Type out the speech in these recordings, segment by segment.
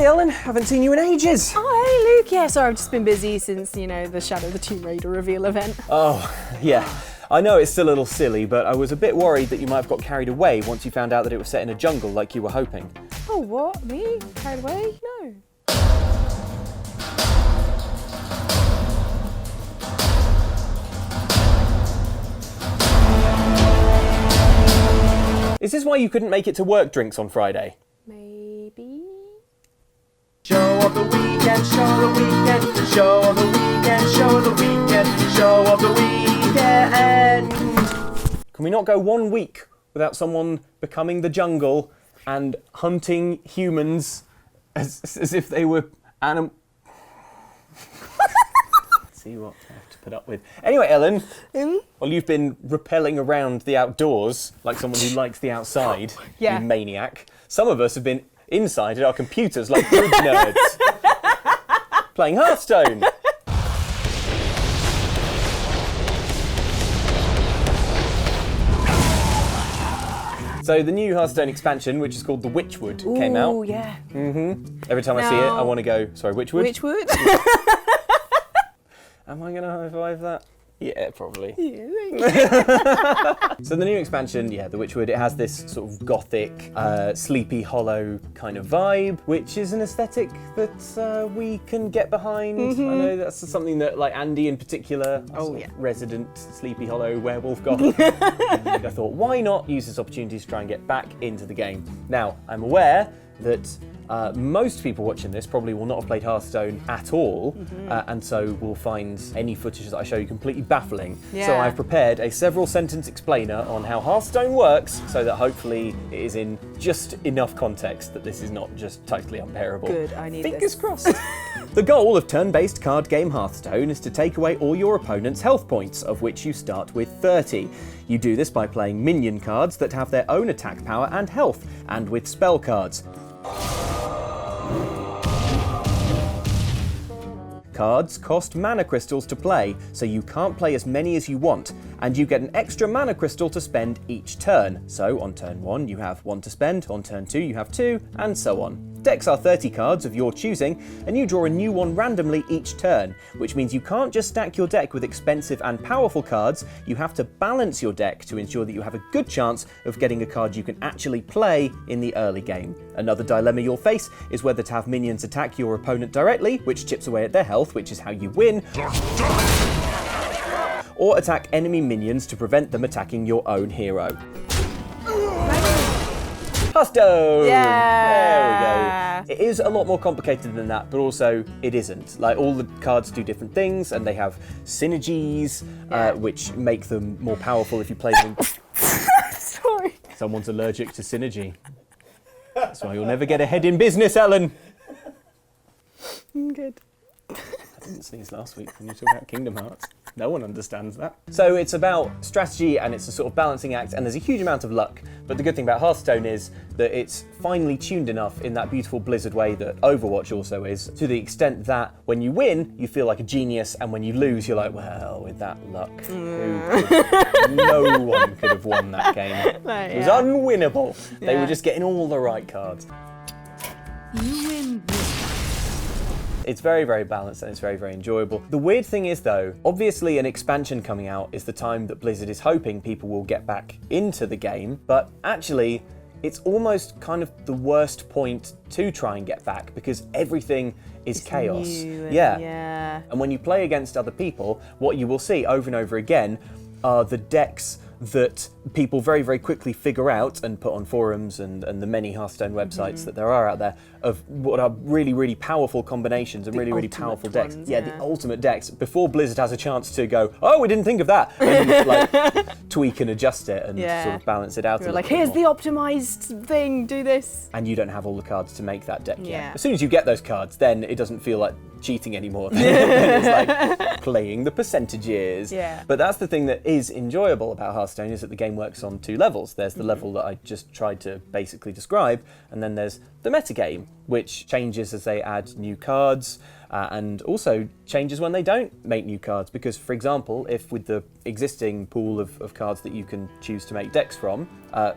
Ellen, haven't seen you in ages. Oh, hey Luke, yeah, sorry, I've just been busy since, the Shadow the Tomb Raider reveal event. Oh, yeah. I know it's still a little silly, but I was a bit worried that you might have got carried away once you found out that it was set in a jungle like you were hoping. Oh, what? Me? Carried away? No. Is this why you couldn't make it to work drinks on Friday? Maybe. Show of the weekend, show of the weekend, show of the weekend, show of the weekend, show of the weekend. Can we not go 1 week without someone becoming the jungle and hunting humans as if they were See what I have to put up with. Anyway, Ellen, well, you've been rappelling around the outdoors like someone who likes the outside, Yeah. you maniac. Some of us have been inside at our computers like good nerds, playing Hearthstone. So the new Hearthstone expansion, which is called the Witchwood, came out. Oh, yeah. Every time I see it, I want to go, sorry, Witchwood? Witchwood? Am I going to high-five that? Yeah, probably. Yeah, thank you. So the new expansion, yeah, the Witchwood, it has this sort of gothic, Sleepy Hollow kind of vibe, which is an aesthetic that we can get behind. I know that's something that, like, Andy in particular, resident Sleepy Hollow werewolf goth, I thought, why not use this opportunity to try and get back into the game? Now, I'm aware that most people watching this probably will not have played Hearthstone at all, and so will find any footage that I show you completely baffling. Yeah. So I've prepared a several sentence explainer on how Hearthstone works, so that hopefully it is in just enough context that this is not just totally unbearable. Good, I need Fingers this. crossed. The goal of turn-based card game Hearthstone is to take away all your opponent's health points, of which you start with 30. You do this by playing minion cards that have their own attack power and health, and with spell cards. Cards cost mana crystals to play, so you can't play as many as you want, and you get an extra mana crystal to spend each turn. So on turn 1 you have 1 to spend, on turn 2 you have 2, and so on. Decks are 30 cards of your choosing, and you draw a new one randomly each turn, which means you can't just stack your deck with expensive and powerful cards, you have to balance your deck to ensure that you have a good chance of getting a card you can actually play in the early game. Another dilemma you'll face is whether to have minions attack your opponent directly, which chips away at their health, which is how you win, or attack enemy minions to prevent them attacking your own hero. Hearthstone! Yeah! There we go. It is a lot more complicated than that, but also it isn't. Like, all the cards do different things, and they have synergies, which make them more powerful if you play them. Sorry. Someone's allergic to synergy. That's why you'll never get ahead in business, Ellen. Good. I didn't sneeze last week when you talk about Kingdom Hearts. No one understands that. So it's about strategy, and it's a sort of balancing act, and there's a huge amount of luck. But the good thing about Hearthstone is that it's finely tuned enough in that beautiful Blizzard way that Overwatch also is, to the extent that when you win, you feel like a genius, and when you lose, you're like, well, with that luck, no one could have won that game. It was unwinnable. They were just getting all the right cards. You win this. It's very, very balanced, and it's very, very enjoyable. The weird thing is, though, obviously an expansion coming out is the time that Blizzard is hoping people will get back into the game, but actually, it's almost kind of the worst point to try and get back, because everything is chaos. Yeah. And when you play against other people, what you will see over and over again are the decks that people very, very quickly figure out and put on forums and the many Hearthstone websites that there are out there of what are really, really powerful combinations and really, really powerful decks. Ones, the ultimate decks, before Blizzard has a chance to go, oh, we didn't think of that, and like tweak and adjust it and sort of balance it out a little like, bit here's more. the optimized thing, do this. And you don't have all the cards to make that deck yet. Yeah. As soon as you get those cards, then it doesn't feel like cheating anymore. Then it's like playing the percentages. Yeah. But that's the thing that is enjoyable about Hearthstone, is that the game works on 2 levels. There's the level that I just tried to basically describe, and then there's the metagame, which changes as they add new cards. and also changes when they don't make new cards. Because, for example, if with the existing pool of cards that you can choose to make decks from,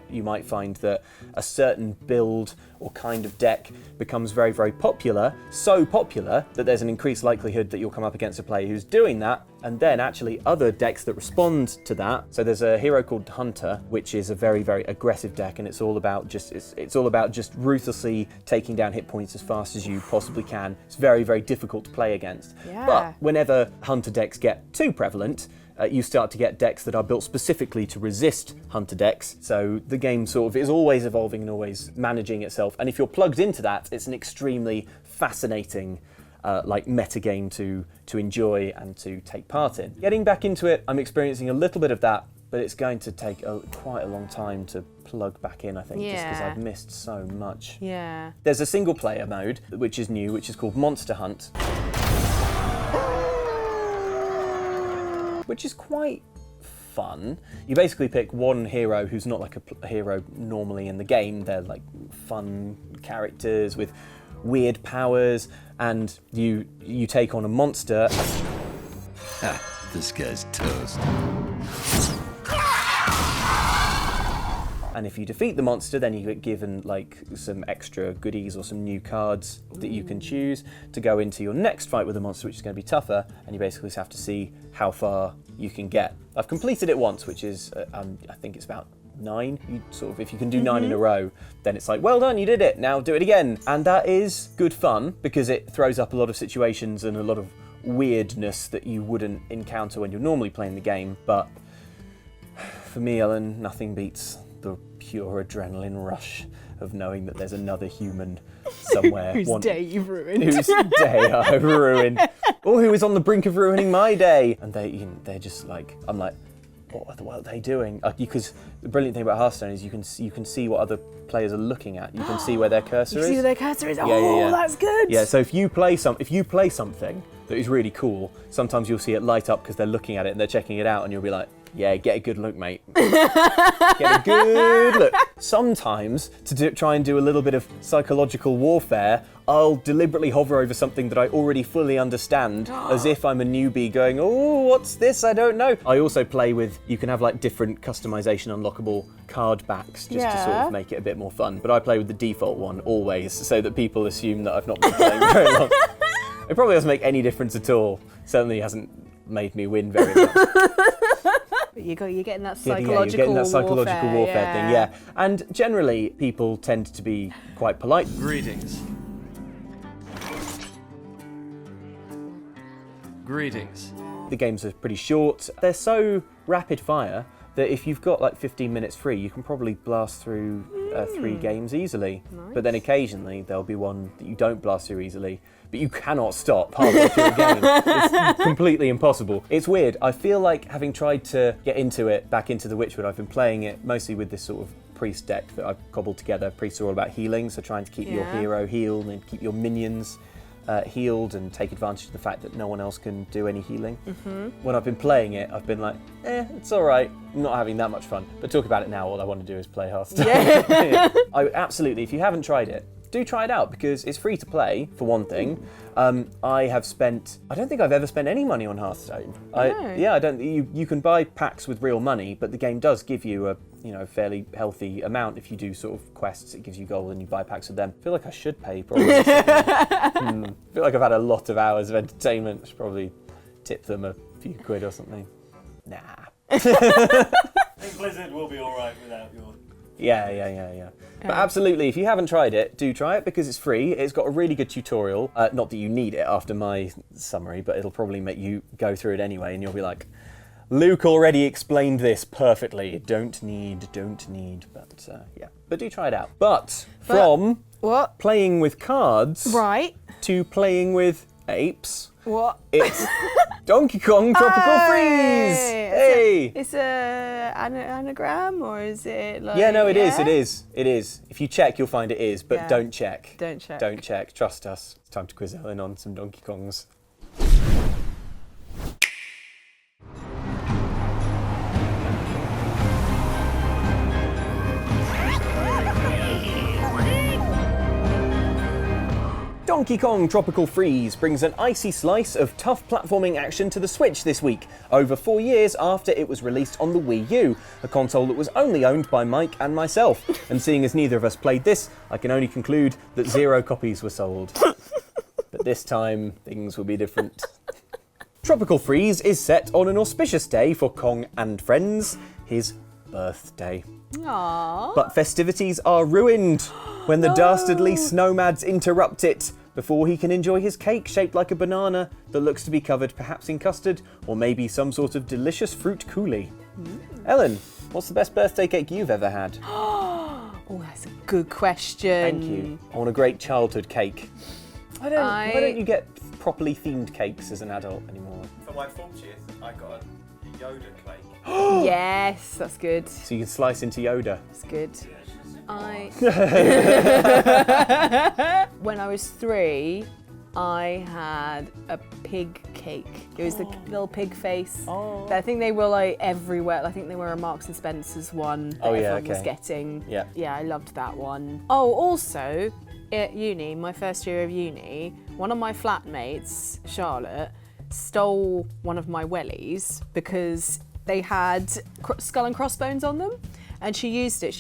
you might find that a certain build or kind of deck becomes very, very popular, so popular that there's an increased likelihood that you'll come up against a player who's doing that, and then actually other decks that respond to that. So there's a hero called Hunter, which is a very, very aggressive deck, and it's all about just ruthlessly taking down hit points as fast as you possibly can. It's very, very difficult to play against. Yeah. But whenever Hunter decks get too prevalent, you start to get decks that are built specifically to resist Hunter decks. So the game sort of is always evolving and always managing itself. And if you're plugged into that, it's an extremely fascinating meta game to enjoy and to take part in. Getting back into it, I'm experiencing a little bit of that, but it's going to take quite a long time to plug back in, I think, just because I've missed so much. Yeah. There's a single player mode, which is new, which is called Monster Hunt, which is quite fun. You basically pick one hero who's not like a hero normally in the game. They're like fun characters with weird powers, and you take on a monster. This guy's toast. And if you defeat the monster, then you get given like some extra goodies or some new cards that you can choose to go into your next fight with the monster, which is going to be tougher, and you basically just have to see how far you can get. I've completed it once, which is, I think it's about 9. If you can do 9 in a row, then it's like, well done, you did it, now do it again. And that is good fun, because it throws up a lot of situations and a lot of weirdness that you wouldn't encounter when you're normally playing the game. But for me, Ellen, nothing beats the pure adrenaline rush of knowing that there's another human somewhere. Whose day you've ruined. Whose day I've ruined. Or who is on the brink of ruining my day. And they're just like, I'm like, what are they doing? Because the brilliant thing about Hearthstone is you can see what other players are looking at. You can see where their cursor is. You see where their cursor is? Yeah. That's good. Yeah, so if you play something that is really cool, sometimes you'll see it light up because they're looking at it and they're checking it out, and you'll be like, yeah, get a good look, mate. Get a good look. Sometimes, try and do a little bit of psychological warfare, I'll deliberately hover over something that I already fully understand, as if I'm a newbie going, oh, what's this? I don't know. I also play with, you can have like different customization unlockable card backs just to sort of make it a bit more fun. But I play with the default one always, so that people assume that I've not been playing very long. It probably doesn't make any difference at all. Certainly hasn't made me win very much. But you're getting that You're getting that psychological warfare thing, yeah. And generally, people tend to be quite polite. Greetings. Greetings. The games are pretty short. They're so rapid fire that if you've got like 15 minutes free, you can probably blast through 3 games easily. Nice. But then occasionally there'll be one that you don't blast through easily, but you cannot stop halfway through a game. It's completely impossible. It's weird. I feel like, having tried to get into it, back into the Witchwood, I've been playing it mostly with this sort of priest deck that I've cobbled together. Priests are all about healing, so trying to keep your hero healed and keep your minions healed and take advantage of the fact that no one else can do any healing. When I've been playing it, I've been like, it's all right. I'm not having that much fun. But talk about it now, all I want to do is play Hearthstone. Absolutely, if you haven't tried it, do try it out, because it's free to play, for one thing. I don't think I've ever spent any money on Hearthstone. You can buy packs with real money, but the game does give you a fairly healthy amount. If you do sort of quests, it gives you gold and you buy packs with them. I feel like I should pay, probably. I feel like I've had a lot of hours of entertainment. I should probably tip them a few quid or something. Nah. I think Blizzard will be all right without your... Yeah. But absolutely, if you haven't tried it, do try it, because it's free. It's got a really good tutorial. Not that you need it after my summary, but it'll probably make you go through it anyway, and you'll be like, Luke already explained this perfectly. Don't need, but yeah. But do try it out. But from playing with cards to playing with apes, it's Donkey Kong Tropical Freeze! Hey! It's a anagram, or is it like... Yeah, no, it is. If you check, you'll find it is, but don't check. Don't check. Don't check. Trust us. It's time to quiz Ellen on some Donkey Kongs. Donkey Kong Tropical Freeze brings an icy slice of tough platforming action to the Switch this week, over 4 years after it was released on the Wii U, a console that was only owned by Mike and myself. And seeing as neither of us played this, I can only conclude that 0 copies were sold. But this time, things will be different. Tropical Freeze is set on an auspicious day for Kong and friends, his birthday. Aww. But festivities are ruined when the dastardly snowmads interrupt it before he can enjoy his cake shaped like a banana that looks to be covered perhaps in custard or maybe some sort of delicious fruit coulis. Ellen, what's the best birthday cake you've ever had? Oh, that's a good question. Thank you. I want a great childhood cake. Why don't you get properly themed cakes as an adult anymore? For my 40th, I got a Yoda cake. Yes, that's good. So you can slice into Yoda. That's good. When I was 3, I had a pig cake. It was the little pig face. Oh. I think they were like everywhere. I think they were a Marks and Spencer's one that everyone was getting. Yeah. Yeah, I loved that one. Oh, also at uni, my first year of uni, one of my flatmates, Charlotte, stole one of my wellies because they had skull and crossbones on them. And she used it.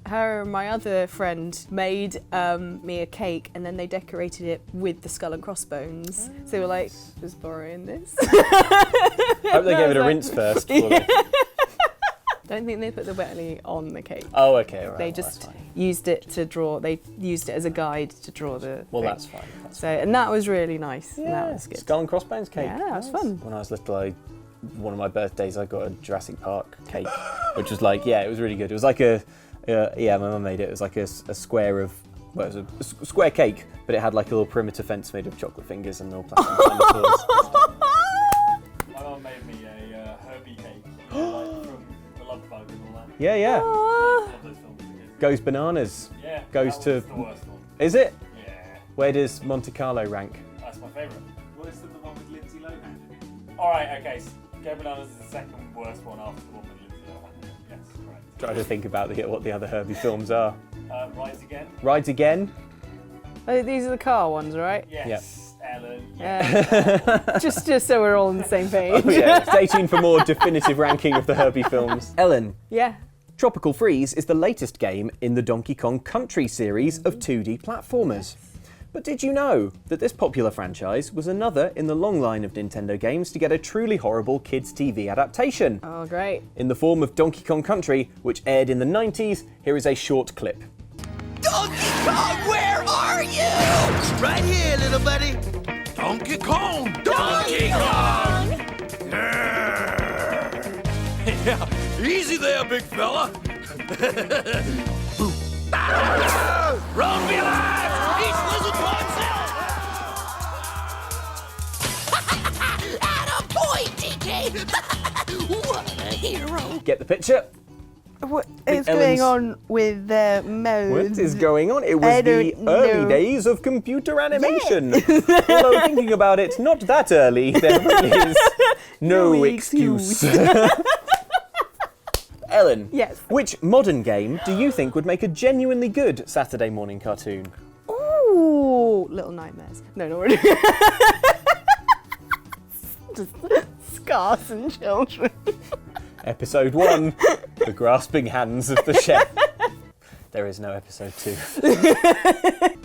Her and my other friend made me a cake, and then they decorated it with the skull and crossbones. So they were like, just borrowing this. I hope they gave it a rinse first. Before they... Don't think they put the welly on the cake. Oh, okay, right. They just used it to draw. They used it as a guide to draw the. Well, thing. that's fine. And that was really nice. Yeah, And that was good. Skull and crossbones cake. Yeah, that was fun. When I was little, one of my birthdays, I got a Jurassic Park cake, which was like, it was really good. It was like my mum made it. It was like a square of, well, it was a square cake, but it had like a little perimeter fence made of chocolate fingers and little plastic dinosaurs. My mum made me a Herbie cake, like from The Love Bug and all that. Yeah. I love those films as a kid. Goes bananas. Yeah. Goes that to. was the worst one. Is it? Yeah. Where does Monte Carlo rank? That's my favourite. Worse than the one with Lindsay Lohan. Alright, okay. Go Bananas is the second worst one after the one with Lindsay Lohan. Yes, correct. Trying to think about what the other Herbie films are. Rise Again? Rides Again? Oh, these are the car ones, right? Yes. Ellen. Yeah. just so we're all on the same page. Oh, yeah. Stay tuned for more definitive ranking of the Herbie films. Ellen, Yeah. Tropical Freeze is the latest game in the Donkey Kong Country series of 2D platformers. But did you know that this popular franchise was another in the long line of Nintendo games to get a truly horrible kids' TV adaptation? Oh, great. In the form of Donkey Kong Country, which aired in the 90s, here is a short clip. Donkey Kong, where are you? Right here, little buddy. Donkey Kong! Donkey Kong! Yeah, easy there, big fella. Run for your life! Each lizard for himself! Attaboy, DK! What a hero! Get the picture? What is Ellen's- going on with the modes? What is going on? It was I the don't early know. days of computer animation. Although thinking about it, not that early, there really is no excuse. Ellen, Yes. which modern game do you think would make a genuinely good Saturday morning cartoon? Ooh, Little Nightmares. No, not really. Just scars and children. Episode 1, The Grasping Hands of the Chef. There is no episode 2.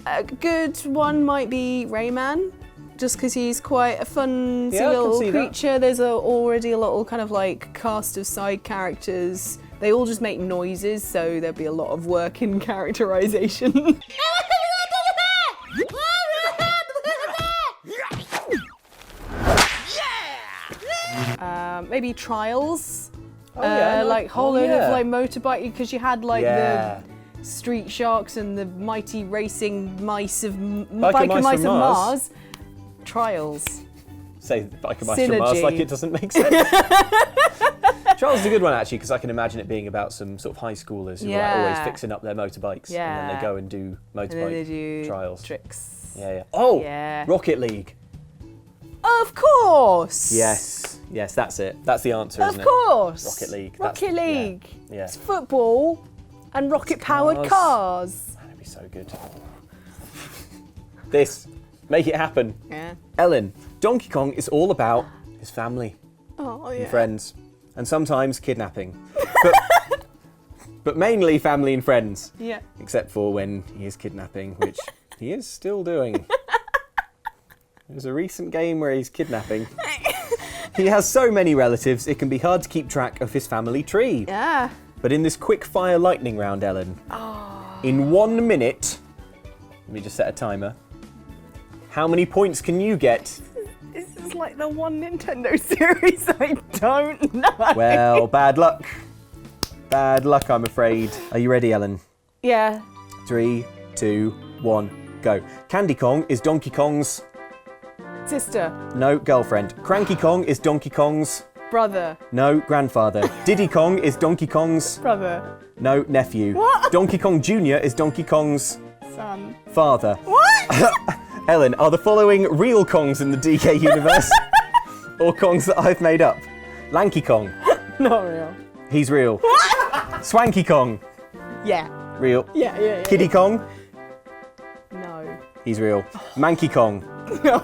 A good one might be Rayman, just because he's quite a fun Yeah, I can little see that. creature. There's already a little kind of like cast of side characters. They all just make noises, so there'll be a lot of work in characterization. Maybe Trials. Like whole load of like motorbike, because you had like the Street Sharks and the mighty racing mice of Biker Mice of Mars. Trials. Say Biker Mice from Mars Synergy. like it doesn't make sense. Trials is a good one actually, because I can imagine it being about some sort of high schoolers who are like, always fixing up their motorbikes, and then they go and do And then they motorbike do trials. tricks. Yeah. Oh, Yeah. Rocket League. Of course. Yes, that's it. That's the answer, Of isn't course. Rocket League. Rocket League. Yeah. It's football and rocket-powered cars. Man, it'd be so good. This Make it happen. Yeah. Ellen, Donkey Kong is all about his family Oh, and yeah. friends, and sometimes kidnapping. But mainly family and friends. Yeah. Except for when he is kidnapping, which he is still doing. There's a recent game where he's kidnapping. He has so many relatives, it can be hard to keep track of his family tree. Yeah. But in this quick fire lightning round, Ellen, in 1 minute, let me just set a timer. How many points can you get? This is like the one Nintendo series I don't know. Well, bad luck. Bad luck, I'm afraid. Are you ready, Ellen? Yeah. 3, 2, 1, go. Candy Kong is Donkey Kong's... Sister. No, girlfriend. Cranky Kong is Donkey Kong's... Brother. No, grandfather. Diddy Kong is Donkey Kong's... Brother. No, nephew. What? Donkey Kong Jr. is Donkey Kong's... Son. father. What? Ellen, are the following real Kongs in the DK universe? Or Kongs that I've made up? Lanky Kong. Not real. He's real. What? Swanky Kong. Yeah. Real. Yeah. Kiddy Kong. No. He's real. Manky Kong. No.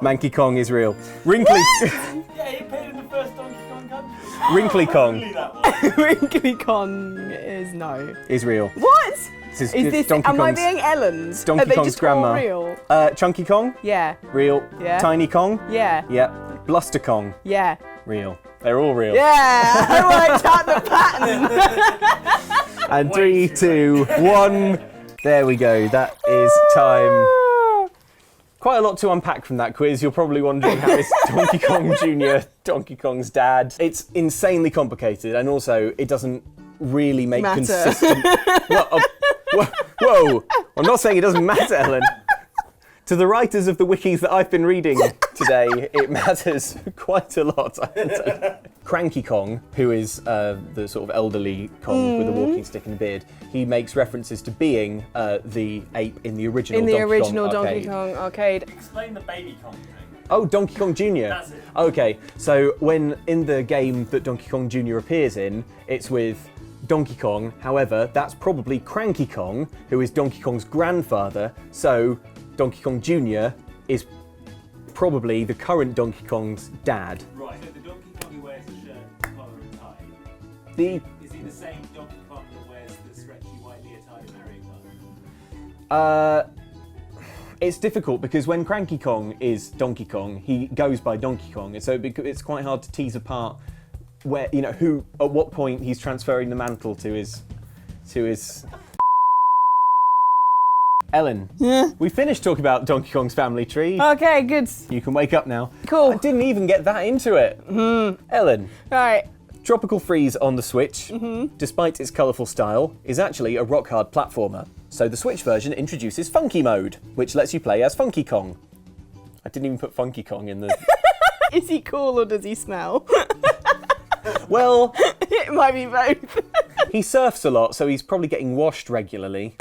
Manky Kong is real. Wrinkly... Yeah, he appeared in the first Donkey Kong Country. Wrinkly Kong Really, that one. Wrinkly Kong is no. is real. What? This Is this? Donkey Am I Kong's... being Ellen's? Donkey Are they Kong's just all grandma. real? Chunky Kong. Yeah. Real. Yeah. Tiny Kong. Yeah. Yep. Bluster Kong. Yeah. Real. They're all real. Yeah. I worked out the pattern. And 3, 2, 1. There we go. That is time. Quite a lot to unpack from that quiz. You're probably wondering how is Donkey Kong Jr. Donkey Kong's dad. It's insanely complicated, and also it doesn't really make Matter. consistent. Whoa! I'm not saying it doesn't matter, Ellen. To the writers of the wikis that I've been reading today, it matters quite a lot, I would say. Cranky Kong, who is the sort of elderly Kong with a walking stick and a beard, he makes references to being the ape in the original Donkey Kong arcade. Explain the Baby Kong thing. Oh, Donkey Kong Jr. That's it. Okay, so when in the game that Donkey Kong Jr. appears in, it's with Donkey Kong. However, that's probably Cranky Kong, who is Donkey Kong's grandfather. So Donkey Kong Jr. is probably the current Donkey Kong's dad. Right. So the Donkey Kong who wears a shirt, collar and tie, The is he the same Donkey Kong that wears the stretchy white leotard in Mario Kart? It's difficult because when Cranky Kong is Donkey Kong, he goes by Donkey Kong, and so it's quite hard to tease apart where, you know, who at what point he's transferring the mantle to his Ellen. Yeah. We finished talking about Donkey Kong's family tree. Okay, good. You can wake up now. Cool. I didn't even get that into it. Ellen, Right. Tropical Freeze on the Switch, despite its colourful style, is actually a rock-hard platformer. So the Switch version introduces Funky Mode, which lets you play as Funky Kong. I didn't even put Funky Kong in the... Is he cool or does he smell? Well, It might be both. he surfs a lot, so he's probably getting washed regularly.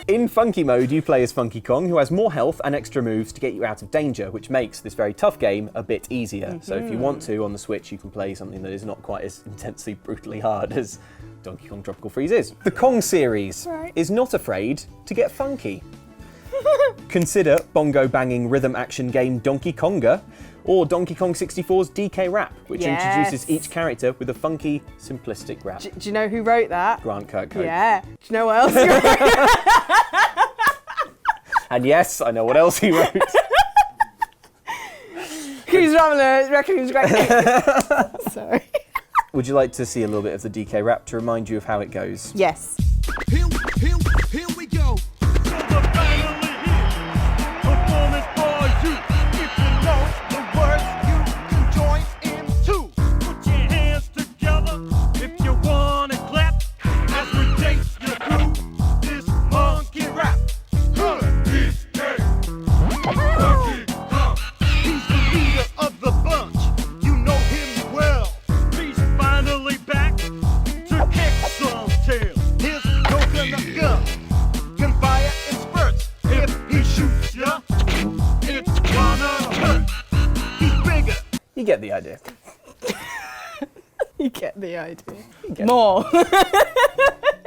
In Funky Mode, you play as Funky Kong, who has more health and extra moves to get you out of danger, which makes this very tough game a bit easier. So if you want to, on the Switch, you can play something that is not quite as intensely, brutally hard as Donkey Kong Tropical Freeze is. The Kong series is not afraid to get funky. Consider bongo-banging rhythm action game Donkey Konga, or Donkey Kong 64's DK Rap, which introduces each character with a funky, simplistic rap. Do you know who wrote that? Grant Kirkhope. Yeah. Do you know what else he wrote? And yes, I know what else he wrote. Who's Ramler? Raccoon's great. Sorry. Would you like to see a little bit of the DK Rap to remind you of how it goes? Yes. Here we go. Finally here, performance for you. If you know the words, you can join in too. Put your hands together if you wanna clap. As we take you through this monkey rap. He's the leader of the bunch. You know him well. He's finally back to kick some tail. His coconut gun can fire in spurts. If he shoots ya, it's gonna hurt. He's bigger. You get the idea. You get the idea. More.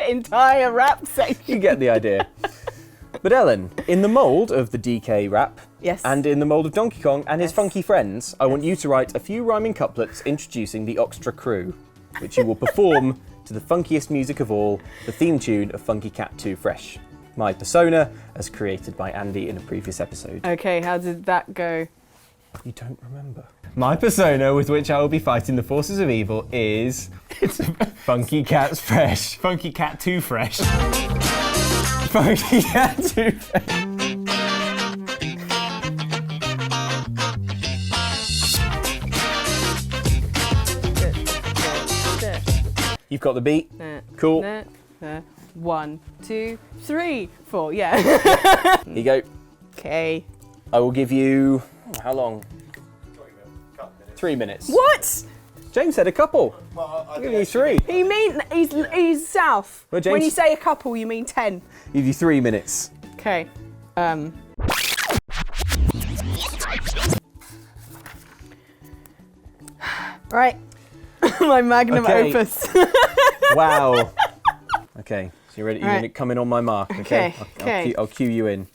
Entire rap section. You get the idea. But Ellen, in the mould of the DK rap, Yes. and in the mould of Donkey Kong and his Yes. funky friends, I want you to write a few rhyming couplets introducing the Oxtra crew, which you will perform to the funkiest music of all, the theme tune of Funky Cat 2 Fresh, my persona as created by Andy in a previous episode. Okay, how did that go? You don't remember? My persona with which I will be fighting the forces of evil is Funky Cat's Fresh. Funky Cat 2 Fresh. Funky Cat 2 Fresh. You've got the beat. Cool. 1, 2, 3, 4. Yeah. Here you go. Okay. I will give you, how long? 3 minutes. What? James said a couple. I'll give you 3. You mean he's south? Well, James- When you say a couple, you mean 10. Give you 3 minutes. Okay. Right. My magnum Okay. opus. Wow. Okay, so you're ready? You're Right. gonna come in on my mark. Okay. Okay, I'll cue you in.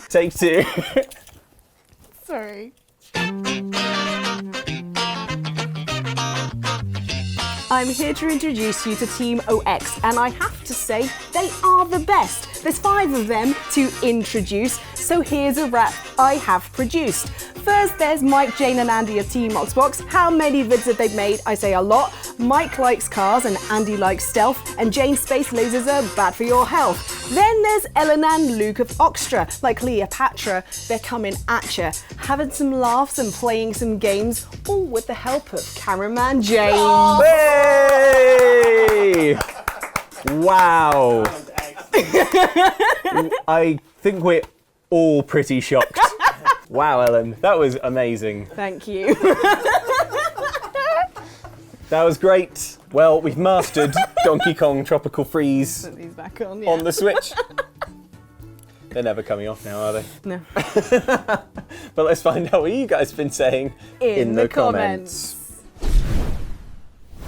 Take 2. Sorry. I'm here to introduce you to Team OX, and I have to say, they are the best. There's 5 of them to introduce, so here's a rap I have produced. First, there's Mike, Jane, and Andy of Team Oxbox. How many vids have they made? I say a lot. Mike likes cars, and Andy likes stealth, and Jane's space lasers are bad for your health. Then there's Ellen and Luke of Oxtra. Like Cleopatra, they're coming at ya, having some laughs and playing some games, all with the help of cameraman James. Hey! Wow. I think we're all pretty shocked. Wow, Ellen, that was amazing. Thank you. That was great. Well, we've mastered Donkey Kong Tropical Freeze Put these back on, yeah. on the Switch. They're never coming off now, are they? No. But let's find out what you guys have been saying In the comments.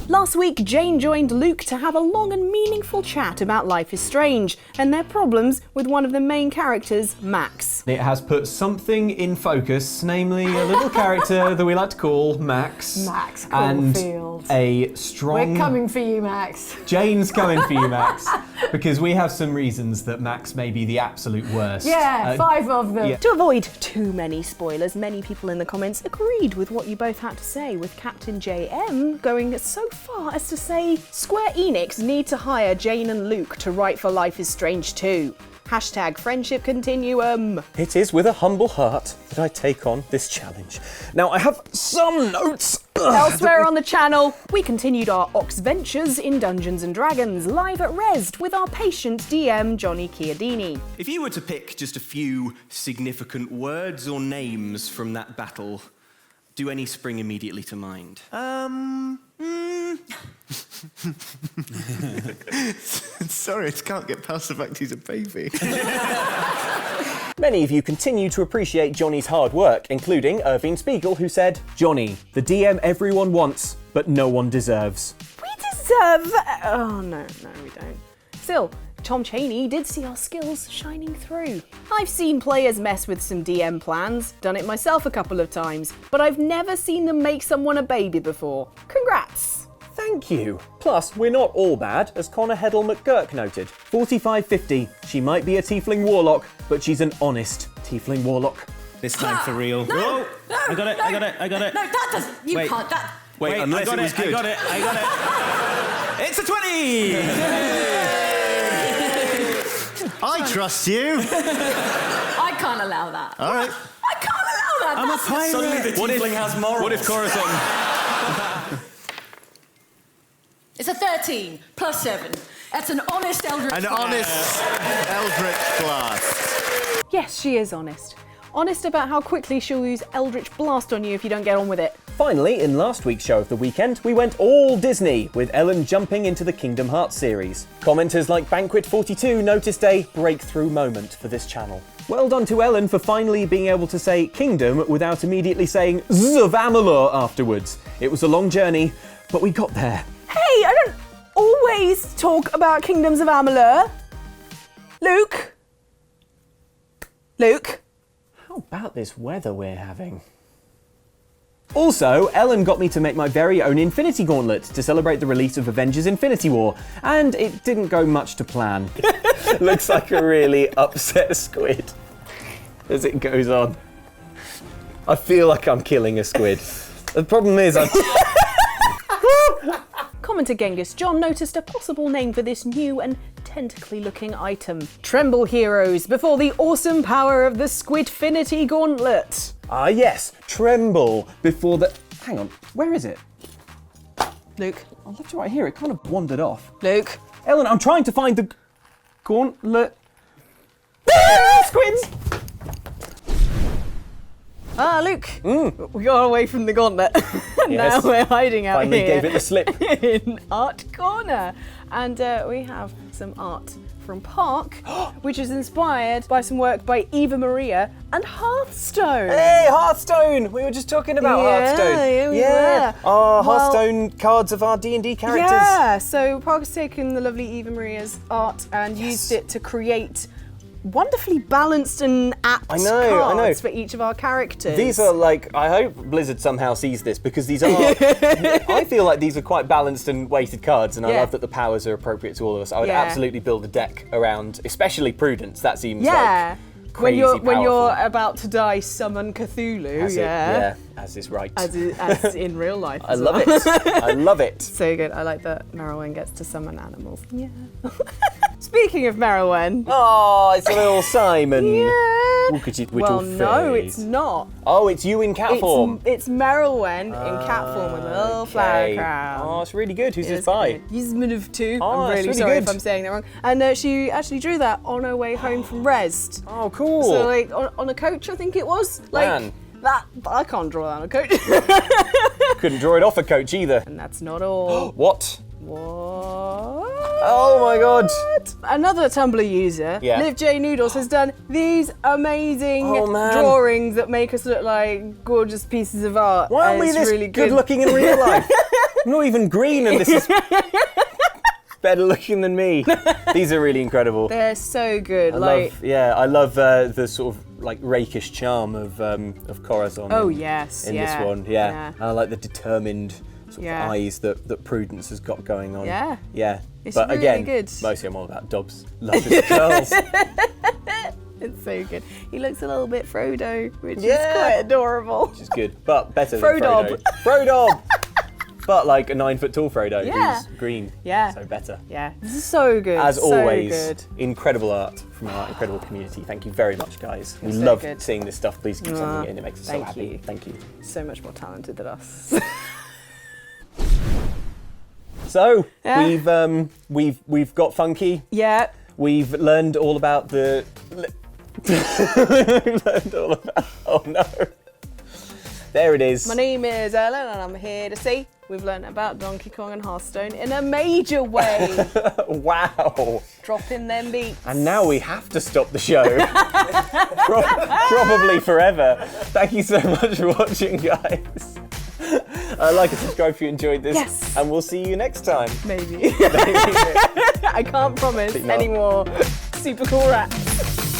Last week, Jane joined Luke to have a long and meaningful chat about Life is Strange and their problems with one of the main characters, Max. It has put something in focus, namely a little character that we like to call Max. Max and Caulfield. a strong... We're coming for you, Max. Jane's coming for you, Max, because we have some reasons that Max may be the absolute worst. Yeah, 5 of them. yeah. To avoid too many spoilers, many people in the comments agreed with what you both had to say, with Captain JM going so far as to say Square Enix need to hire Jane and Luke to write for Life is Strange 2. Hashtag friendship continuum. It is with a humble heart that I take on this challenge. Now, I have some notes. Elsewhere on the channel, we continued our Ox ventures in Dungeons & Dragons live at Rezzed with our patient DM Johnny Chiodini. If you were to pick just a few significant words or names from that battle, do any spring immediately to mind? Sorry, I can't get past the fact he's a baby. Many of you continue to appreciate Johnny's hard work, including Irving Spiegel, who said, "Johnny, the DM everyone wants, but no one deserves." We deserve that. Oh, no, we don't. Still, Tom Chaney did see our skills shining through. I've seen players mess with some DM plans, done it myself a couple of times, but I've never seen them make someone a baby before. Congrats. Thank you. Plus, we're not all bad, as Connor Heddle McGurk noted. 4550, she might be a tiefling warlock, but she's an honest tiefling warlock. This time for real. No, Whoa! no, I got it, no, I got it. No, that doesn't. You Wait. can't. That. Wait, unless I got it was good. I got it. It's a 20! I trust you. I can't allow that. All right. I can't allow that. I'm a That's- pirate. Suddenly the tiefling has morals. What if Corazon... It's a 13 plus 7. That's an honest Eldritch. An Blast. honest Eldritch Blast. Yes, she is honest. Honest about how quickly she'll use Eldritch Blast on you if you don't get on with it. Finally, in last week's show of the weekend, we went all Disney, with Ellen jumping into the Kingdom Hearts series. Commenters like Banquet42 noticed a breakthrough moment for this channel. Well done to Ellen for finally being able to say Kingdom without immediately saying Z of Amalur afterwards. It was a long journey, but we got there. Hey, I don't always talk about Kingdoms of Amalur. Luke? Luke? How about this weather we're having? Also, Ellen got me to make my very own Infinity Gauntlet to celebrate the release of Avengers Infinity War, and it didn't go much to plan. Looks like a really upset squid as it goes on. I feel like I'm killing a squid. The problem is Commenter Genghis John noticed a possible name for this new and tentacly-looking item. Tremble, heroes, before the awesome power of the Squidfinity Gauntlet. Ah yes, tremble before the... Hang on, where is it? Luke. I left it right here, it kind of wandered off. Luke. Ellen, I'm trying to find the gauntlet. Squids! Luke. We got away from the gauntlet. Yes. Now we're hiding out Finally here. gave it the slip. In Art Corner. And we have some art from Park, which is inspired by some work by Eva Maria and Hearthstone. Hey, Hearthstone! We were just talking about Hearthstone. Yeah, we were. Our Hearthstone cards of our D&D characters. Yeah, so Park has taken the lovely Eva Maria's art and used it to create wonderfully balanced and apt cards for each of our characters. These are like, I hope Blizzard somehow sees this, because these are, I feel like these are quite balanced and weighted cards, and I love that the powers are appropriate to all of us. I would absolutely build a deck around, especially Prudence. That seems like crazy when you're about to die, summon Cthulhu. As is right. As in real life. I love it. I love it. So good. I like that Merylwen gets to summon animals. Yeah. Speaking of Merylwen. Oh, it's a little Simon. Yeah. Look at it, well, no, it's not. Oh, it's you in cat form. It's Merylwen in cat form with a little flower crown. Oh, it's really good. Who's this by? Yasminov 2. Oh, I'm really sorry if I'm saying that wrong. And she actually drew that on her way home from Rest. Oh, cool. So like on a coach, I think it was. Like Man. that. I can't draw that on a coach. Couldn't draw it off a coach either. And that's not all. What? What? Oh my god. Another Tumblr user, Liv J Noodles, has done these amazing drawings that make us look like gorgeous pieces of art. Why aren't we this really good looking in real life? I'm not even green, and this is better looking than me. These are really incredible. They're so good. I love the sort of like rakish charm of Corazon. Oh in this one. Yeah. And I like the determined sort of eyes that Prudence has got going on. Yeah. It's but really again, good. mostly I'm all about Dobbs. Love his curls. It's so good. He looks a little bit Frodo, which is quite adorable. Which is good, but better than Frodo. Frodo! But like a 9 foot tall Frodo who's green. Yeah. So better. Yeah. This is so good. As always, good. Incredible art from our incredible community. Thank you very much, guys. We love seeing this stuff. Please keep sending it in. It makes us so happy. Thank you. So much more talented than us. So we've got funky. Yeah. We've learned all about the. We've learned all about. Oh no. There it is. My name is Ellen, and I'm here to say we've learned about Donkey Kong and Hearthstone in a major way. Wow. Dropping them beats. And now we have to stop the show. Probably forever. Thank you so much for watching, guys. Like and subscribe if you enjoyed this. Yes. And we'll see you next time. Maybe. I can't promise any more super cool rats.